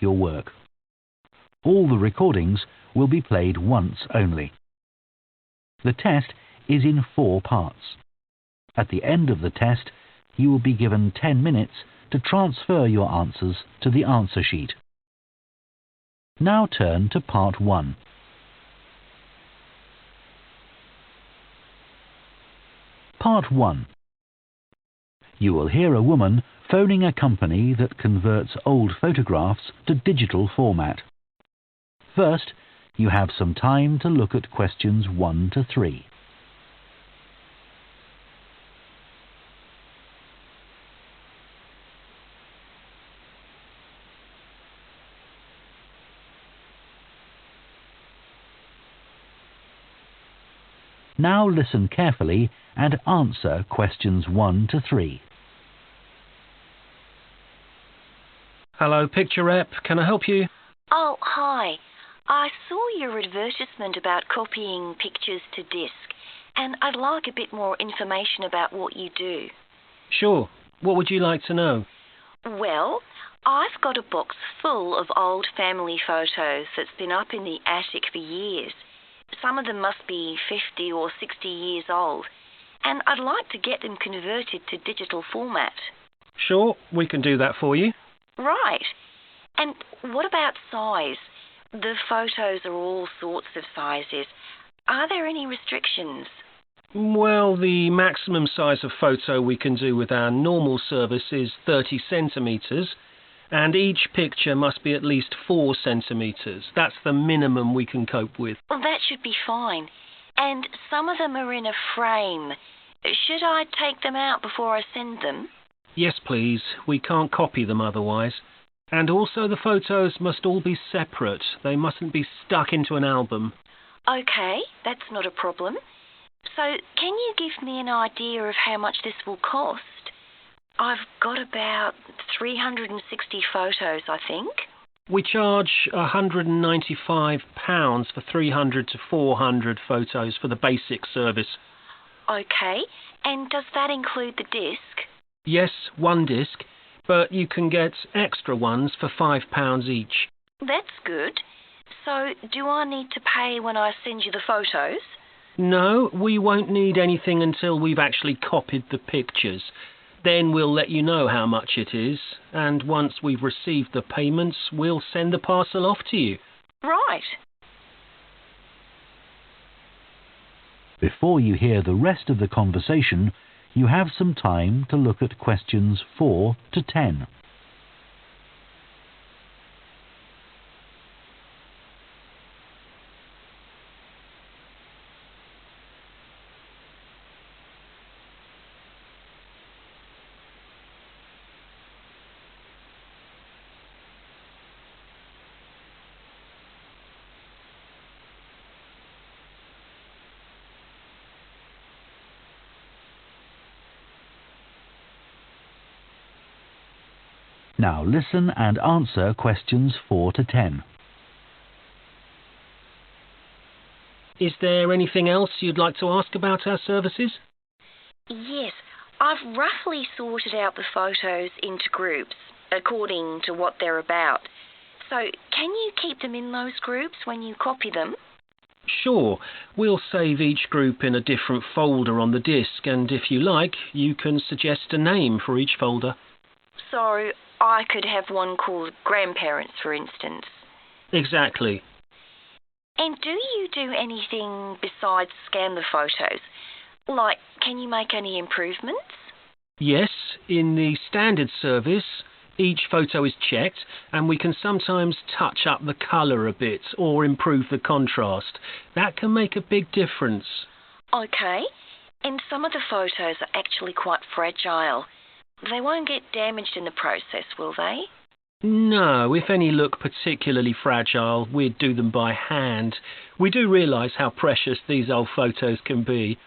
your work. All the recordings will be played once only. The test is in 4 parts. At the end of the test, you will be given 10 minutes to transfer your answers to the answer sheet. Now turn to Part 1. Part 1. You will hear a woman phoning a company that converts old photographs to digital format. First, you have some time to look at questions 1 to 3. Now listen carefully and answer questions 1 to 3. Hello, Picture Rep. Can I help you? Oh, hi. I saw your advertisement about copying pictures to disk, and I'd like a bit more information about what you do. Sure. What would you like to know? Well, I've got a box full of old family photos that's been up in the attic for years. Some of them must be 50 or 60 years old, and I'd like to get them converted to digital format. Sure, we can do that for you. Right. And what about size? The photos are all sorts of sizes. Are there any restrictions? Well, the maximum size of photo we can do with our normal service is 30 centimetres, and each picture must be at least 4 centimetres. That's the minimum we can cope with. Well, that should be fine. And some of them are in a frame. Should I take them out before I send them? Yes, please. We can't copy them otherwise. And also the photos must all be separate. They mustn't be stuck into an album. OK, that's not a problem. So, can you give me an idea of how much this will cost? I've got about 360 photos, I think. We charge £195 for 300 to 400 photos for the basic service. OK, and does that include the disc? Yes, 1 disc, but you can get extra ones for £5 each. That's good. So, do I need to pay when I send you the photos? No, we won't need anything until we've actually copied the pictures. Then we'll let you know how much it is, and once we've received the payments, we'll send the parcel off to you. Right. Before you hear the rest of the conversation, you have some time to look at questions 4 to 10. Now listen and answer questions 4 to 10. Is there anything else you'd like to ask about our services? Yes, I've roughly sorted out the photos into groups, according to what they're about. So, can you keep them in those groups when you copy them? Sure. We'll save each group in a different folder on the disk, and if you like, you can suggest a name for each folder. So, I could have one called Grandparents, for instance. Exactly. And do you do anything besides scan the photos? Like, can you make any improvements? Yes, in the standard service, each photo is checked, and we can sometimes touch up the colour a bit or improve the contrast. That can make a big difference. OK. And some of the photos are actually quite fragile. They won't get damaged in the process, will they? No, if any look particularly fragile, we'd do them by hand. We do realise how precious these old photos can be.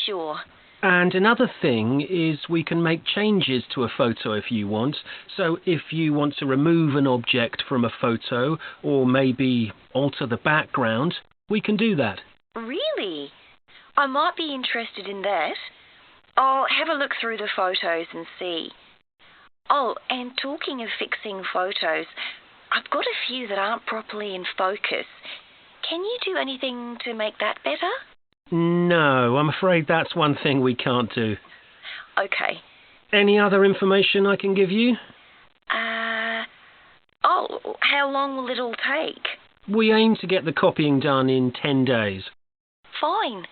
Sure. And another thing is we can make changes to a photo if you want. So if you want to remove an object from a photo or maybe alter the background, we can do that. Really? I might be interested in that. I'll have a look through the photos and see. Oh, and talking of fixing photos, I've got a few that aren't properly in focus. Can you do anything to make that better? No, I'm afraid that's one thing we can't do. Okay. Any other information I can give you? How long will it all take? We aim to get the copying done in 10 days. Fine.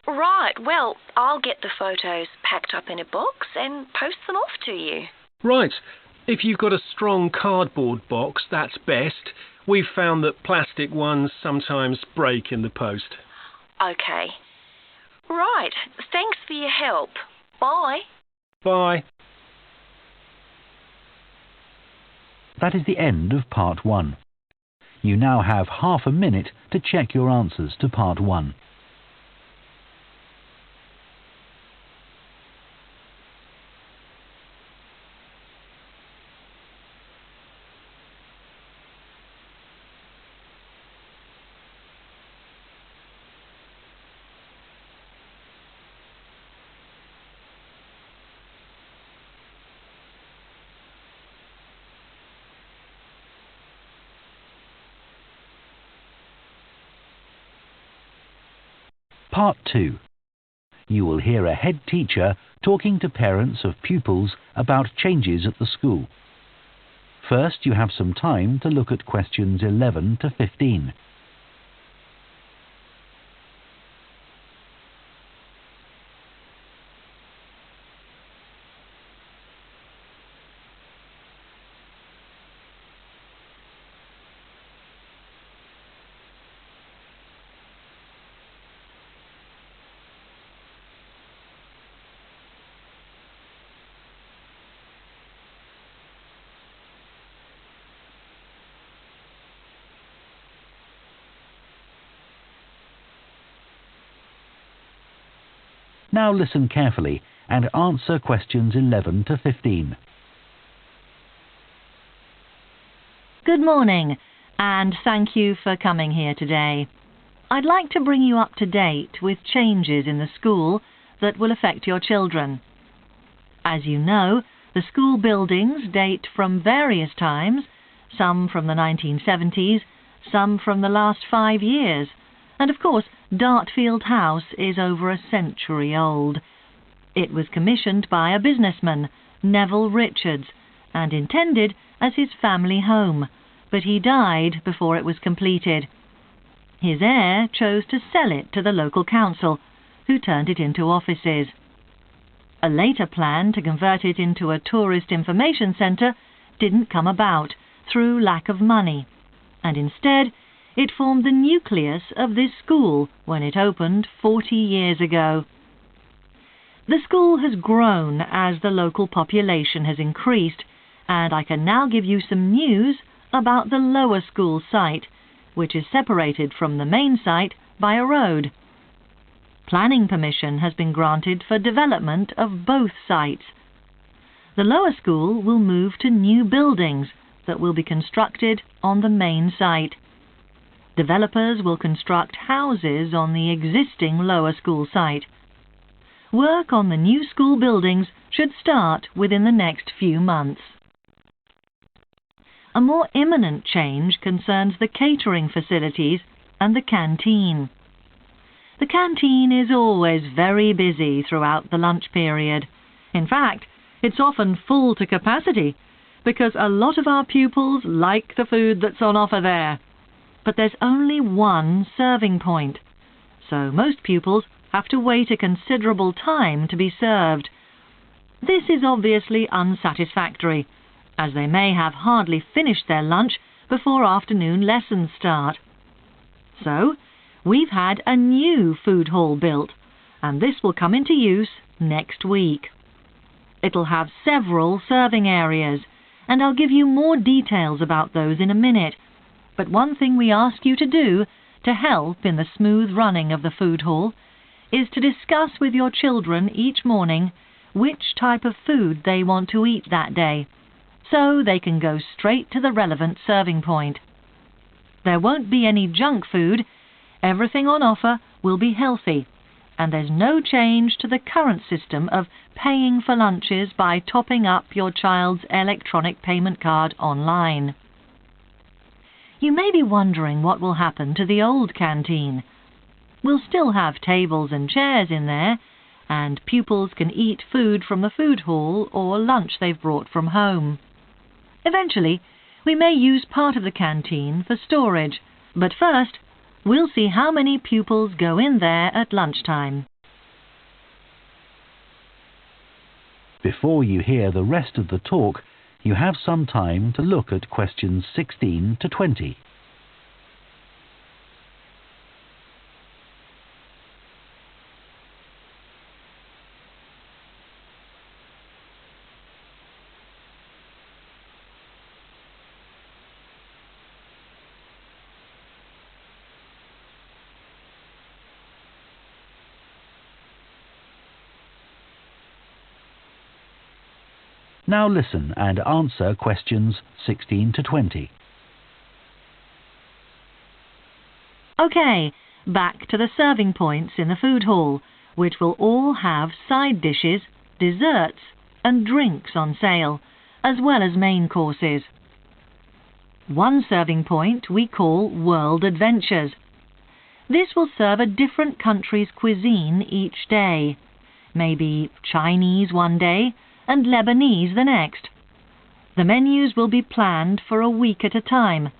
Right, well, I'll get the photos packed up in a box and post them off to you. Right. If you've got a strong cardboard box, that's best. We've found that plastic ones sometimes break in the post. Okay. Right, thanks for your help. Bye. Bye. That is the end of Part 1. You now have half a minute to check your answers to Part 1. Part 2. You will hear a head teacher talking to parents of pupils about changes at the school. First, you have some time to look at questions 11 to 15. Now listen carefully and answer questions 11 to 15. Good morning, and thank you for coming here today. I'd like to bring you up to date with changes in the school that will affect your children. As you know, the school buildings date from various times, some from the 1970s, some from the last 5 years, and of course Dartfield House is over a century old. It was commissioned by a businessman, Neville Richards, and intended as his family home, but he died before it was completed. His heir chose to sell it to the local council, who turned it into offices. A later plan to convert it into a tourist information centre didn't come about through lack of money, and instead it formed the nucleus of this school when it opened 40 years ago. The school has grown as the local population has increased, and I can now give you some news about the lower school site, which is separated from the main site by a road. Planning permission has been granted for development of both sites. The lower school will move to new buildings that will be constructed on the main site. Developers will construct houses on the existing lower school site. Work on the new school buildings should start within the next few months. A more imminent change concerns the catering facilities and the canteen. The canteen is always very busy throughout the lunch period. In fact, it's often full to capacity because a lot of our pupils like the food that's on offer there. But there's only one serving point, so most pupils have to wait a considerable time to be served. This is obviously unsatisfactory, as they may have hardly finished their lunch before afternoon lessons start. So, we've had a new food hall built, and this will come into use next week. It'll have several serving areas, and I'll give you more details about those in a minute. But one thing we ask you to do to help in the smooth running of the food hall is to discuss with your children each morning which type of food they want to eat that day, so they can go straight to the relevant serving point. There won't be any junk food. Everything on offer will be healthy, and there's no change to the current system of paying for lunches by topping up your child's electronic payment card online. You may be wondering what will happen to the old canteen. We'll still have tables and chairs in there, and pupils can eat food from the food hall or lunch they've brought from home. Eventually, we may use part of the canteen for storage, but first, we'll see how many pupils go in there at lunchtime. Before you hear the rest of the talk, you have some time to look at questions 16 to 20. Now listen and answer questions 16 to 20. OK, back to the serving points in the food hall, which will all have side dishes, desserts and drinks on sale, as well as main courses. One serving point we call World Adventures. This will serve a different country's cuisine each day. Maybe Chinese one day, and Lebanese the next. The menus will be planned for a week at a time,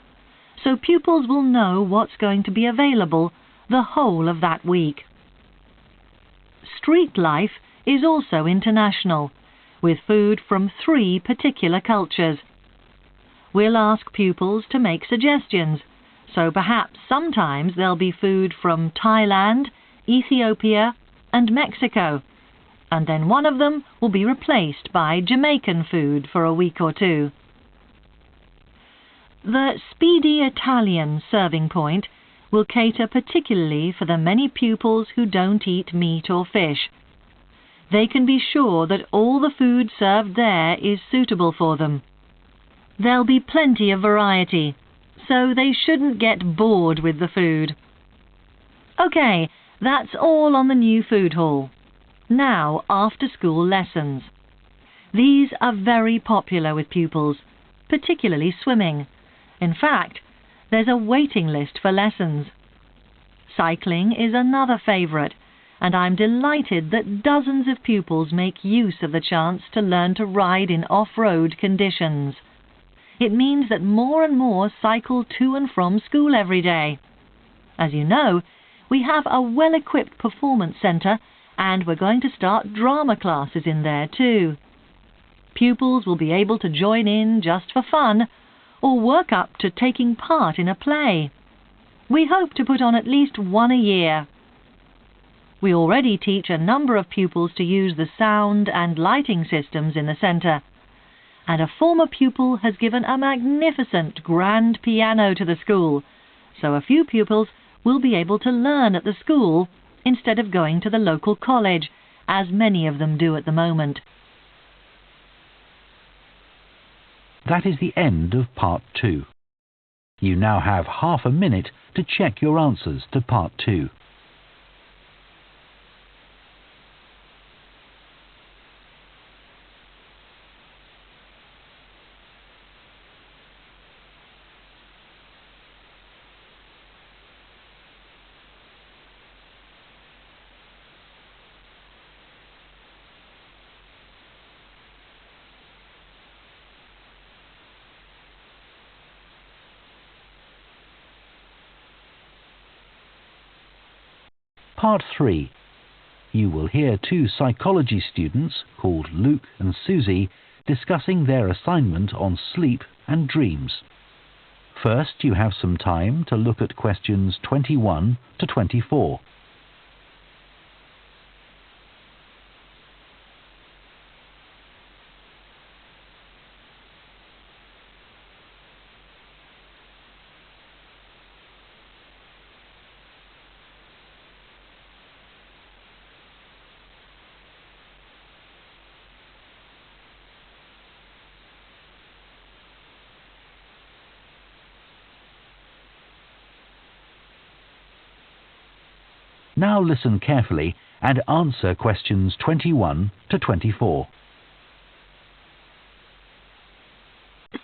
so pupils will know what's going to be available the whole of that week. Street life is also international, with food from 3 particular cultures. We'll ask pupils to make suggestions, so perhaps sometimes there'll be food from Thailand, Ethiopia and Mexico, and then one of them will be replaced by Jamaican food for a week or 2. The Speedy Italian serving point will cater particularly for the many pupils who don't eat meat or fish. They can be sure that all the food served there is suitable for them. There'll be plenty of variety, so they shouldn't get bored with the food. OK, that's all on the new food hall. Now, after-school lessons. These are very popular with pupils, particularly swimming. In fact, there's a waiting list for lessons. Cycling is another favourite, and I'm delighted that dozens of pupils make use of the chance to learn to ride in off-road conditions. It means that more and more cycle to and from school every day. As you know, we have a well-equipped performance centre, and we're going to start drama classes in there too. Pupils will be able to join in just for fun, or work up to taking part in a play. We hope to put on at least one a year. We already teach a number of pupils to use the sound and lighting systems in the centre, and a former pupil has given a magnificent grand piano to the school, so a few pupils will be able to learn at the school instead of going to the local college, as many of them do at the moment. That is the end of Part 2. You now have half a minute to check your answers to Part 2. Part 3. You will hear 2 psychology students called Luke and Susie discussing their assignment on sleep and dreams. First, you have some time to look at questions 21 to 24. Now listen carefully and answer questions 21 to 24.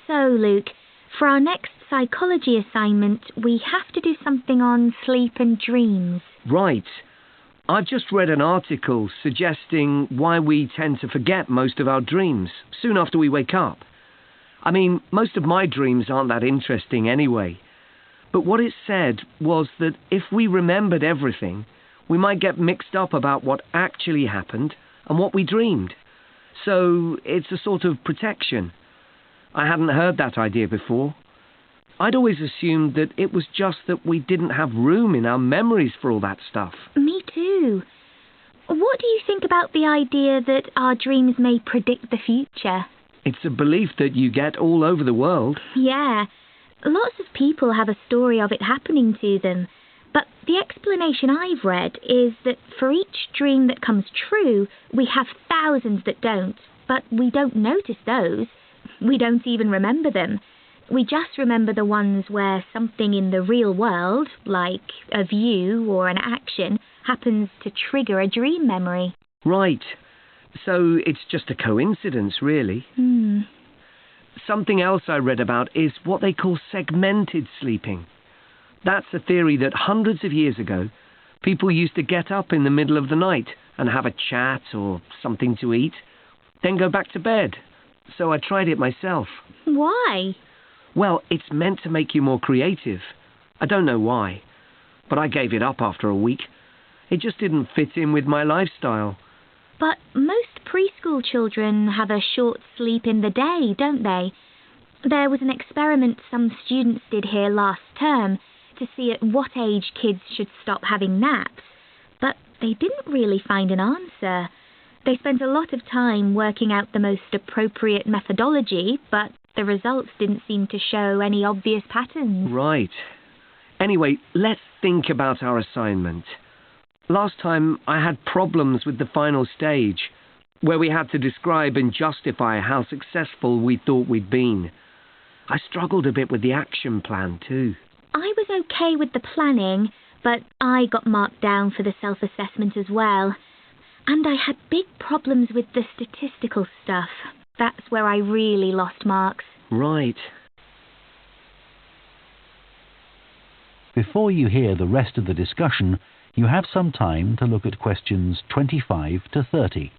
So, Luke, For our next psychology assignment, we have to do something on sleep and dreams. Right. I've just read an article suggesting why we tend to forget most of our dreams soon after we wake up. I mean, most of my dreams aren't that interesting anyway. But what it said was that if we remembered everything, we might get mixed up about what actually happened and what we dreamed. So it's a sort of protection. I hadn't heard that idea before. I'd always assumed that it was just that we didn't have room in our memories for all that stuff. Me too. What do you think about the idea that our dreams may predict the future? It's a belief that you get all over the world. Yeah. Lots of people have a story of it happening to them. But the explanation I've read is that for each dream that comes true, we have thousands that don't. But we don't notice those. We don't even remember them. We just remember the ones where something in the real world, like a view or an action, happens to trigger a dream memory. Right. So it's just a coincidence, really. Something else I read about is what they call segmented sleeping. That's a theory that hundreds of years ago, people used to get up in the middle of the night and have a chat or something to eat, then go back to bed. So I tried it myself. Why? Well, it's meant to make you more creative. I don't know why, but I gave it up after a week. It just didn't fit in with my lifestyle. But most preschool children have a short sleep in the day, don't they? There was an experiment some students did here last term to see at what age kids should stop having naps, but they didn't really find an answer. They spent a lot of time working out the most appropriate methodology, but the results didn't seem to show any obvious patterns. Right. Anyway, let's think about our assignment. Last time I had problems with the final stage, where we had to describe and justify how successful we thought we'd been. I struggled a bit with the action plan too. I was okay with the planning, but I got marked down for the self-assessment as well. And I had big problems with the statistical stuff. That's where I really lost marks. Right. Before you hear the rest of the discussion, you have some time to look at questions 25 to 30.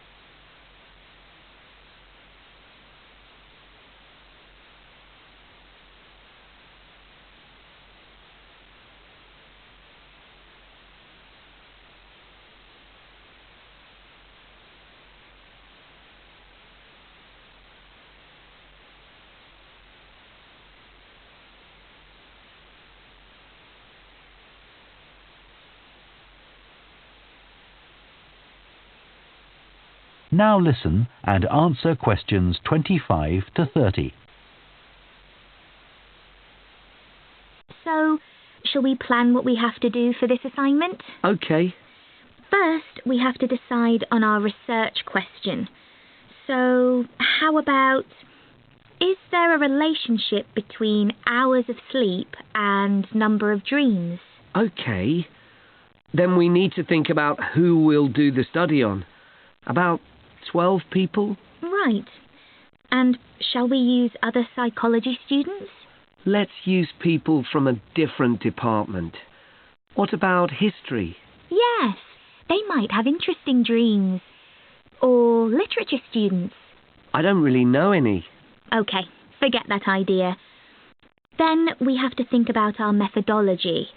Now listen and answer questions 25 to 30. So, shall we plan what we have to do for this assignment? Okay. First, we have to decide on our research question. So, how about, is there a relationship between hours of sleep and number of dreams? Okay. Then we need to think about who we'll do the study on. About 12 people? Right. And shall we use other psychology students? Let's use people from a different department. What about history? Yes, they might have interesting dreams. Or literature students. I don't really know any. Okay, forget that idea. Then we have to think about our methodology.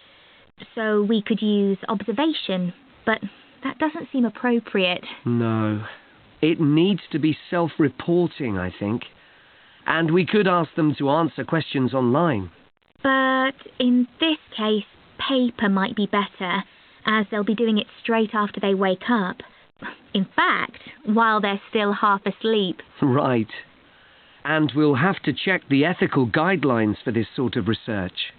So we could use observation, but that doesn't seem appropriate. No. It needs to be self-reporting, I think. And we could ask them to answer questions online. But in this case, paper might be better, as they'll be doing it straight after they wake up. In fact, while they're still half asleep. Right. And we'll have to check the ethical guidelines for this sort of research.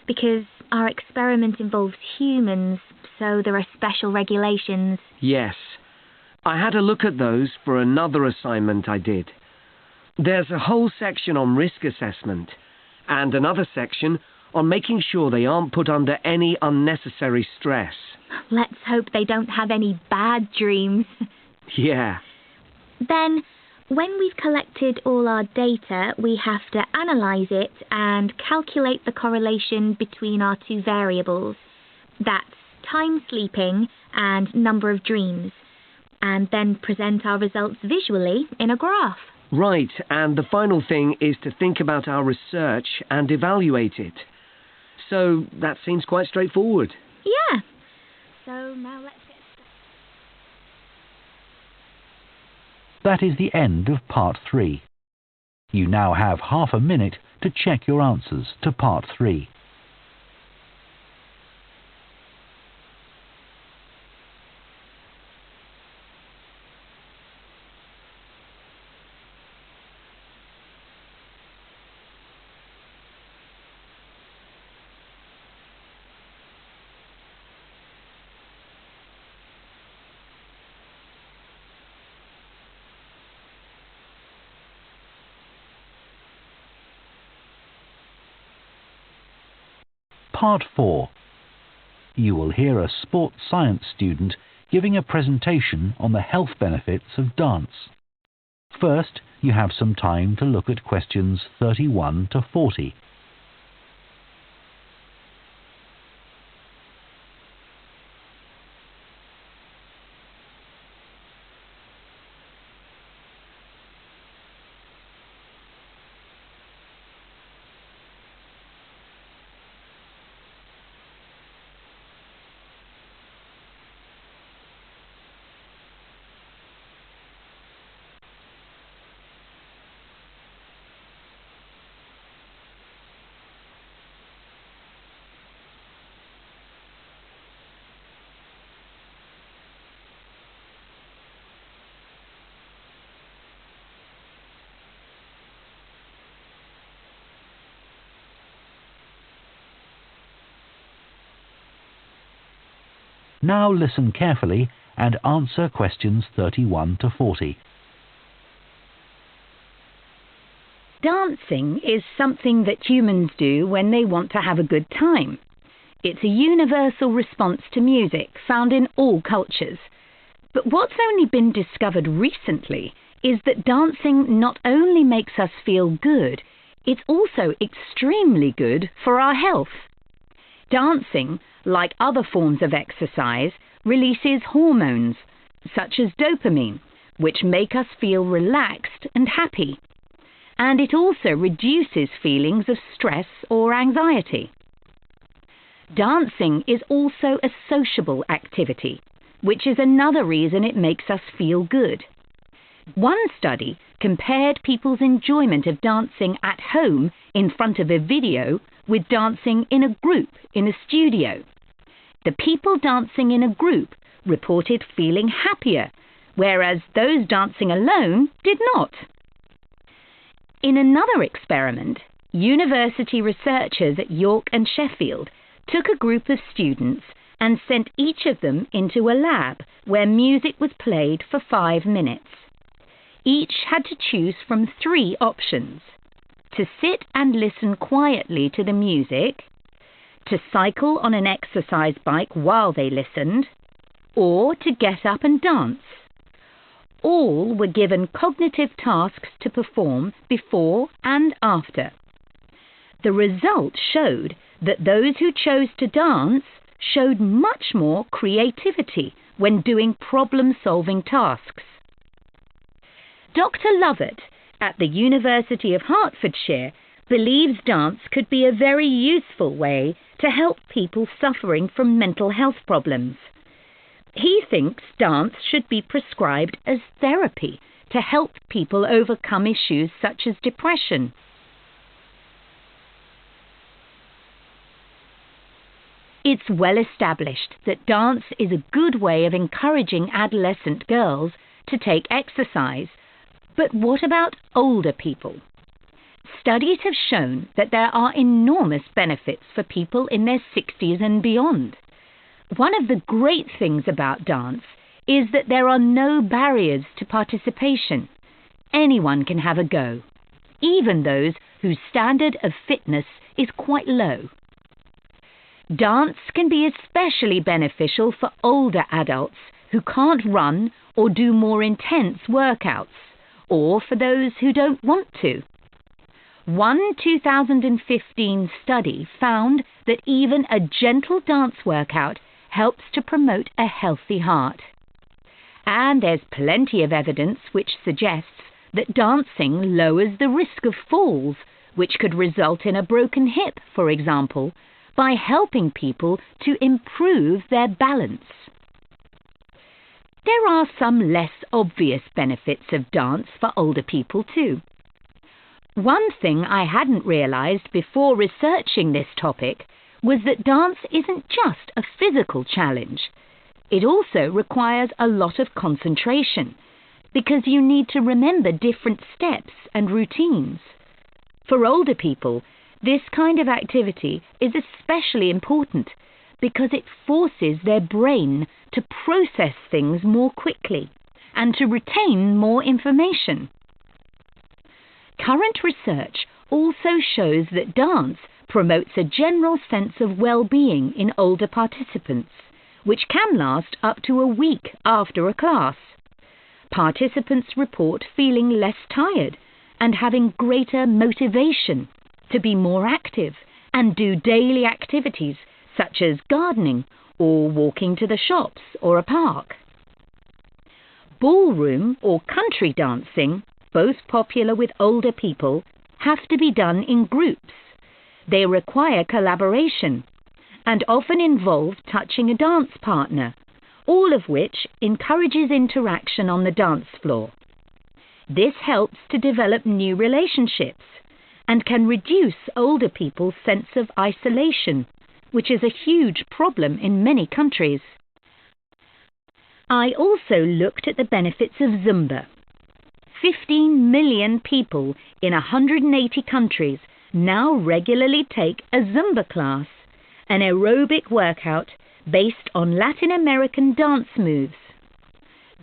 Because our experiment involves humans, so there are special regulations. Yes. I had a look at those for another assignment I did. There's a whole section on risk assessment, and another section on making sure they aren't put under any unnecessary stress. Let's hope they don't have any bad dreams. Yeah. Then, When we've collected all our data, we have to analyse it and calculate the correlation between our two variables. That's time sleeping and number of dreams, and then present our results visually in a graph. Right, and the final thing is to think about our research and evaluate it. So that seems quite straightforward. Yeah. So now let's get started. That is the end of Part 3. You now have half a minute to check your answers to Part 3. Part 4. You will hear a sports science student giving a presentation on the health benefits of dance. First, you have some time to look at questions 31 to 40. Now listen carefully and answer questions 31 to 40. Dancing is something that humans do when they want to have a good time. It's a universal response to music found in all cultures. But what's only been discovered recently is that dancing not only makes us feel good, it's also extremely good for our health. Dancing, like other forms of exercise, releases hormones, such as dopamine, which make us feel relaxed and happy. And it also reduces feelings of stress or anxiety. Dancing is also a sociable activity, which is another reason it makes us feel good. One study compared people's enjoyment of dancing at home in front of a video with dancing in a group in a studio. The people dancing in a group reported feeling happier, whereas those dancing alone did not. In another experiment, university researchers at York and Sheffield took a group of students and sent each of them into a lab where music was played for 5 minutes. Each had to choose from 3 options: to sit and listen quietly to the music, to cycle on an exercise bike while they listened, or to get up and dance. All were given cognitive tasks to perform before and after. The results showed that those who chose to dance showed much more creativity when doing problem-solving tasks. Dr. Lovett at the University of Hertfordshire believes dance could be a very useful way to help people suffering from mental health problems. He thinks dance should be prescribed as therapy to help people overcome issues such as depression. It's well established that dance is a good way of encouraging adolescent girls to take exercise. But what about older people? Studies have shown that there are enormous benefits for people in their 60s and beyond. One of the great things about dance is that there are no barriers to participation. Anyone can have a go, even those whose standard of fitness is quite low. Dance can be especially beneficial for older adults who can't run or do more intense workouts, or for those who don't want to. One 2015 study found that even a gentle dance workout helps to promote a healthy heart. And there's plenty of evidence which suggests that dancing lowers the risk of falls, which could result in a broken hip, for example, by helping people to improve their balance. There are some less obvious benefits of dance for older people too. One thing I hadn't realised before researching this topic was that dance isn't just a physical challenge. It also requires a lot of concentration, because you need to remember different steps and routines. For older people, this kind of activity is especially important because it forces their brain to process things more quickly and to retain more information. Current research also shows that dance promotes a general sense of well-being in older participants, which can last up to a week after a class. Participants report feeling less tired and having greater motivation to be more active and do daily activities such as gardening or walking to the shops or a park. Ballroom or country dancing, both popular with older people, have to be done in groups. They require collaboration and often involve touching a dance partner, all of which encourages interaction on the dance floor. This helps to develop new relationships and can reduce older people's sense of isolation, which is a huge problem in many countries. I also looked at the benefits of Zumba. 15 million people in 180 countries now regularly take a Zumba class, an aerobic workout based on Latin American dance moves.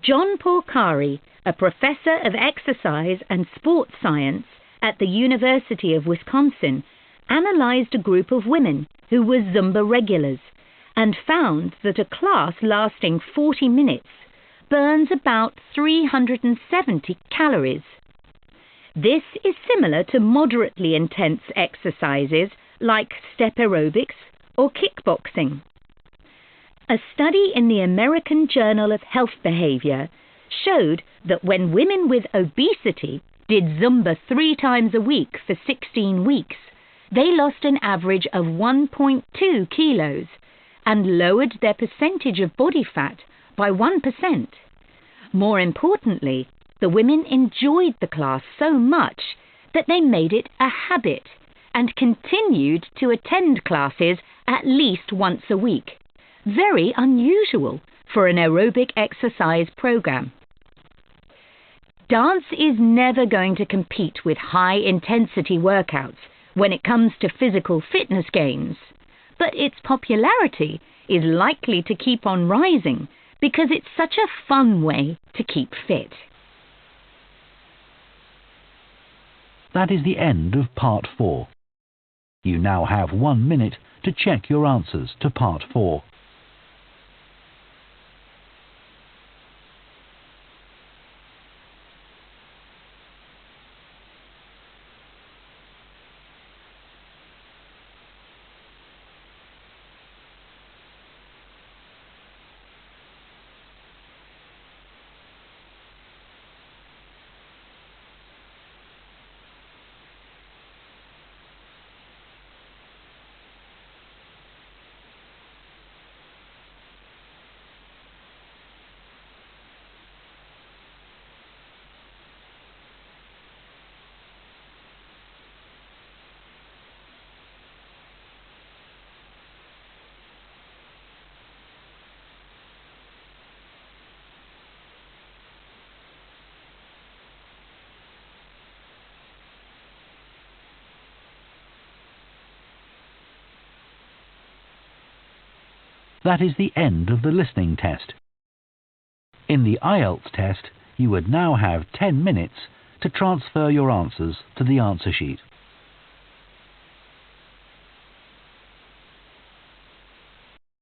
John Porcari, a professor of exercise and sports science at the University of Wisconsin, analyzed a group of women who were Zumba regulars and found that a class lasting 40 minutes burns about 370 calories. This is similar to moderately intense exercises like step aerobics or kickboxing. A study in the American Journal of Health Behavior showed that when women with obesity did Zumba 3 times a week for 16 weeks, they lost an average of 1.2 kilos and lowered their percentage of body fat by 1%. More importantly, the women enjoyed the class so much that they made it a habit and continued to attend classes at least once a week. Very unusual for an aerobic exercise program. Dance is never going to compete with high-intensity workouts when it comes to physical fitness gains, but its popularity is likely to keep on rising because it's such a fun way to keep fit. That is the end of Part 4. You now have 1 minute to check your answers to Part 4. That is the end of the listening test. In the IELTS test, you would now have 10 minutes to transfer your answers to the answer sheet.